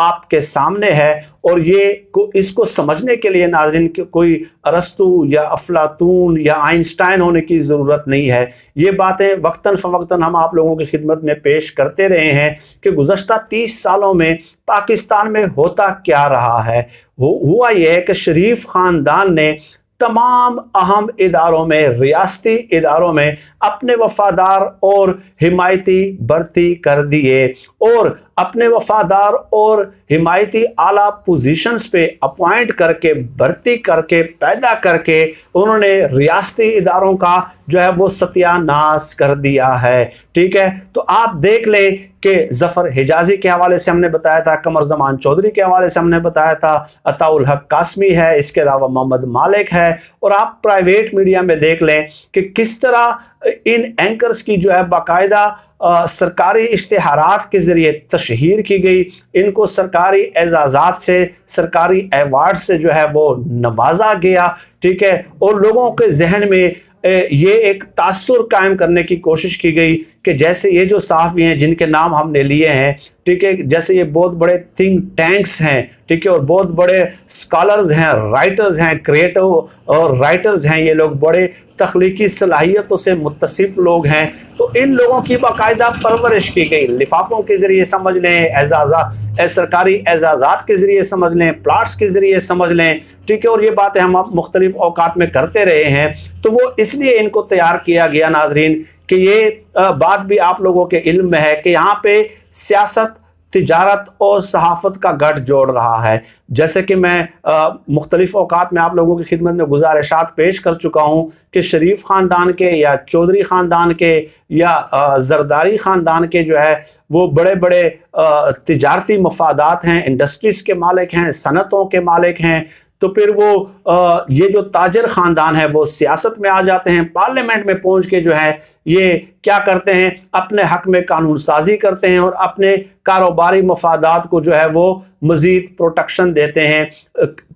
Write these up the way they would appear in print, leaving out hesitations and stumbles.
آپ کے سامنے ہے، اور اس کو سمجھنے کے لیے ناظرین کوئی ارسطو یا افلاطون یا آئنسٹائن ہونے کی ضرورت نہیں ہے۔ یہ باتیں وقتاً فوقتاً ہم آپ لوگوں کی خدمت میں پیش کرتے رہے ہیں کہ گزشتہ 30 سالوں میں پاکستان میں ہوتا کیا رہا ہے۔ ہوا یہ ہے کہ شریف خاندان نے تمام اہم اداروں میں، ریاستی اداروں میں اپنے وفادار اور حمایتی بھرتی کر دیے، اور اپنے وفادار اور حمایتی اعلیٰ پوزیشنز پہ اپوائنٹ کر کے، بھرتی کر کے، پیدا کر کے انہوں نے ریاستی اداروں کا جو ہے وہ ستیہ ناش کر دیا ہے۔ ٹھیک ہے، تو آپ دیکھ لیں کہ ظفر حجازی کے حوالے سے ہم نے بتایا تھا، قمر زمان چودھری کے حوالے سے ہم نے بتایا تھا، عطاء الحق قاسمی ہے، اس کے علاوہ محمد مالک ہے، اور آپ پرائیویٹ میڈیا میں دیکھ لیں کہ کس طرح ان اینکرز کی جو ہے باقاعدہ سرکاری اشتہارات کے ذریعے تشہیر کی گئی، ان کو سرکاری اعزازات سے، سرکاری ایوارڈ سے جو ہے وہ نوازا گیا۔ ٹھیک ہے، اور لوگوں کے ذہن میں یہ ایک تاثر قائم کرنے کی کوشش کی گئی کہ جیسے یہ جو صحافی ہیں جن کے نام ہم نے لیے ہیں، ٹھیک ہے، جیسے یہ بہت بڑے تھنک ٹینکس ہیں، ٹھیک ہے، اور بہت بڑے اسکالرز ہیں، رائٹرز ہیں، کریٹو اور رائٹرز ہیں، یہ لوگ بڑے تخلیقی صلاحیتوں سے متصف لوگ ہیں، تو ان لوگوں کی باقاعدہ پرورش کی گئی، لفافوں کے ذریعے سمجھ لیں، اعزازات، سرکاری اعزازات کے ذریعے سمجھ لیں، پلاٹس کے ذریعے سمجھ لیں، ٹھیک ہے، اور یہ باتیں ہم مختلف اوقات میں کرتے رہے ہیں۔ تو وہ اس لیے ان کو تیار کیا گیا ناظرین کہ یہ بات بھی آپ لوگوں کے علم میں ہے کہ یہاں پہ سیاست، تجارت اور صحافت کا گٹھ جوڑ رہا ہے۔ جیسے کہ میں مختلف اوقات میں آپ لوگوں کی خدمت میں گزارشات پیش کر چکا ہوں کہ شریف خاندان کے یا چودھری خاندان کے یا زرداری خاندان کے جو ہے وہ بڑے بڑے تجارتی مفادات ہیں، انڈسٹریز کے مالک ہیں، صنعتوں کے مالک ہیں، تو پھر وہ یہ جو تاجر خاندان ہے وہ سیاست میں آ جاتے ہیں، پارلیمنٹ میں پہنچ کے جو ہے یہ کیا کرتے ہیں، اپنے حق میں قانون سازی کرتے ہیں اور اپنے کاروباری مفادات کو جو ہے وہ مزید پروٹیکشن دیتے ہیں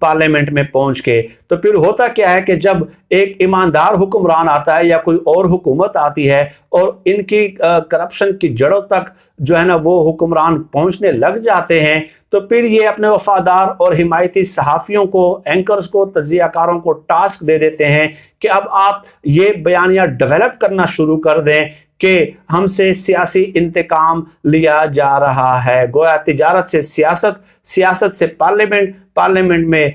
پارلیمنٹ میں پہنچ کے۔ تو پھر ہوتا کیا ہے کہ جب ایک ایماندار حکمران آتا ہے یا کوئی اور حکومت آتی ہے اور ان کی کرپشن کی جڑوں تک جو ہے نا وہ حکمران پہنچنے لگ جاتے ہیں، تو پھر یہ اپنے وفادار اور حمایتی صحافیوں کو، اینکرز کو، تجزیہ کاروں کو ٹاسک دے دیتے ہیں کہ اب آپ یہ بیانیہ ڈیولپ کرنا شروع کر دیں کہ ہم سے سیاسی انتقام لیا جا رہا ہے۔ گویا تجارت سے سیاست، سیاست سے پارلیمنٹ، پارلیمنٹ میں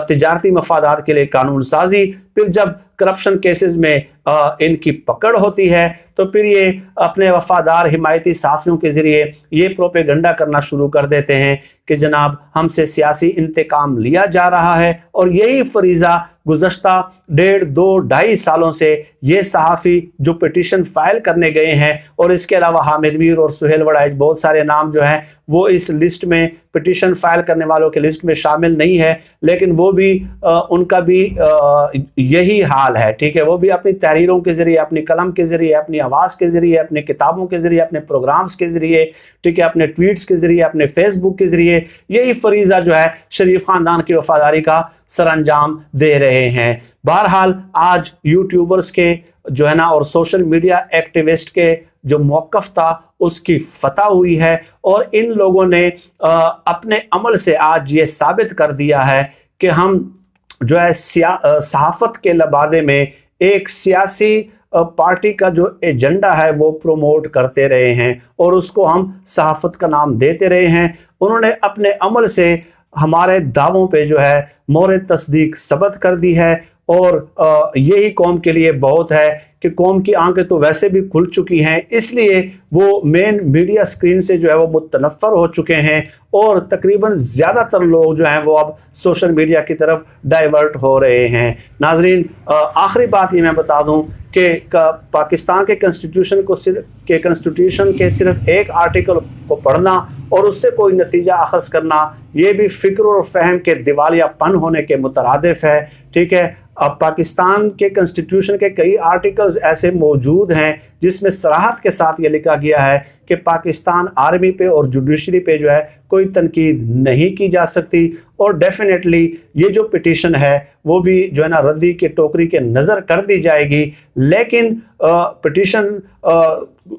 تجارتی مفادات کے لیے قانون سازی، پھر جب کرپشن کیسز میں ان کی پکڑ ہوتی ہے تو پھر یہ اپنے وفادار حمایتی صحافیوں کے ذریعے یہ پروپیگنڈا کرنا شروع کر دیتے ہیں کہ جناب ہم سے سیاسی انتقام لیا جا رہا ہے۔ اور یہی فریضہ گزشتہ 1.5 2 2.5 سالوں سے یہ صحافی جو پٹیشن فائل کرنے گئے ہیں، اور اس کے علاوہ حامد میر اور سہیل وڑائچ، بہت سارے نام جو ہیں وہ اس لسٹ میں، پٹیشن فائل کرنے والوں کے لسٹ میں شامل نہیں ہے، لیکن وہ بھی ان کا بھی یہی حال ہے۔ ٹھیک ہے، وہ بھی اپنی تحریروں کے ذریعے، اپنی قلم کے ذریعے، اپنی آواز کے ذریعے، اپنے کتابوں کے ذریعے، اپنے پروگرامز کے ذریعے، ٹھیک ہے، اپنے ٹویٹس کے ذریعے، اپنے فیس بک کے ذریعے یہی فریضہ جو ہے شریف خاندان کی وفاداری کا سر انجام دے رہے ہیں۔ بہرحال آج یوٹیوبرز کے جو ہے نا اور سوشل میڈیا ایکٹیوسٹ کے جو موقف تھا اس کی فتح ہوئی ہے، اور ان لوگوں نے اپنے عمل سے آج یہ ثابت کر دیا ہے کہ ہم جو ہے صحافت کے لبادے میں ایک سیاسی پارٹی کا جو ایجنڈا ہے وہ پروموٹ کرتے رہے ہیں اور اس کو ہم صحافت کا نام دیتے رہے ہیں۔ انہوں نے اپنے عمل سے ہمارے دعووں پہ جو ہے مہر تصدیق ثبت کر دی ہے، اور یہی قوم کے لیے بہت ہے کہ قوم کی آنکھیں تو ویسے بھی کھل چکی ہیں، اس لیے وہ مین میڈیا سکرین سے جو ہے وہ متنفر ہو چکے ہیں، اور تقریباً زیادہ تر لوگ جو ہیں وہ اب سوشل میڈیا کی طرف ڈائیورٹ ہو رہے ہیں۔ ناظرین، آخری بات یہ میں بتا دوں کہ پاکستان کے کنسٹیٹیوشن کے صرف ایک آرٹیکل کو پڑھنا اور اس سے کوئی نتیجہ اخذ کرنا یہ بھی فکر اور فہم کے دیوالیہ پن ہونے کے مترادف ہے۔ ٹھیک ہے، اب پاکستان کے کنسٹیٹیوشن کے کئی آرٹیکلز ایسے موجود ہیں جس میں صراحت کے ساتھ یہ لکھا گیا ہے کہ پاکستان آرمی پہ اور جوڈیشری پہ جو ہے کوئی تنقید نہیں کی جا سکتی، اور ڈیفینیٹلی یہ جو پٹیشن ہے وہ بھی جو ہے نا ردی کے ٹوکری کے نظر کر دی جائے گی، لیکن پٹیشن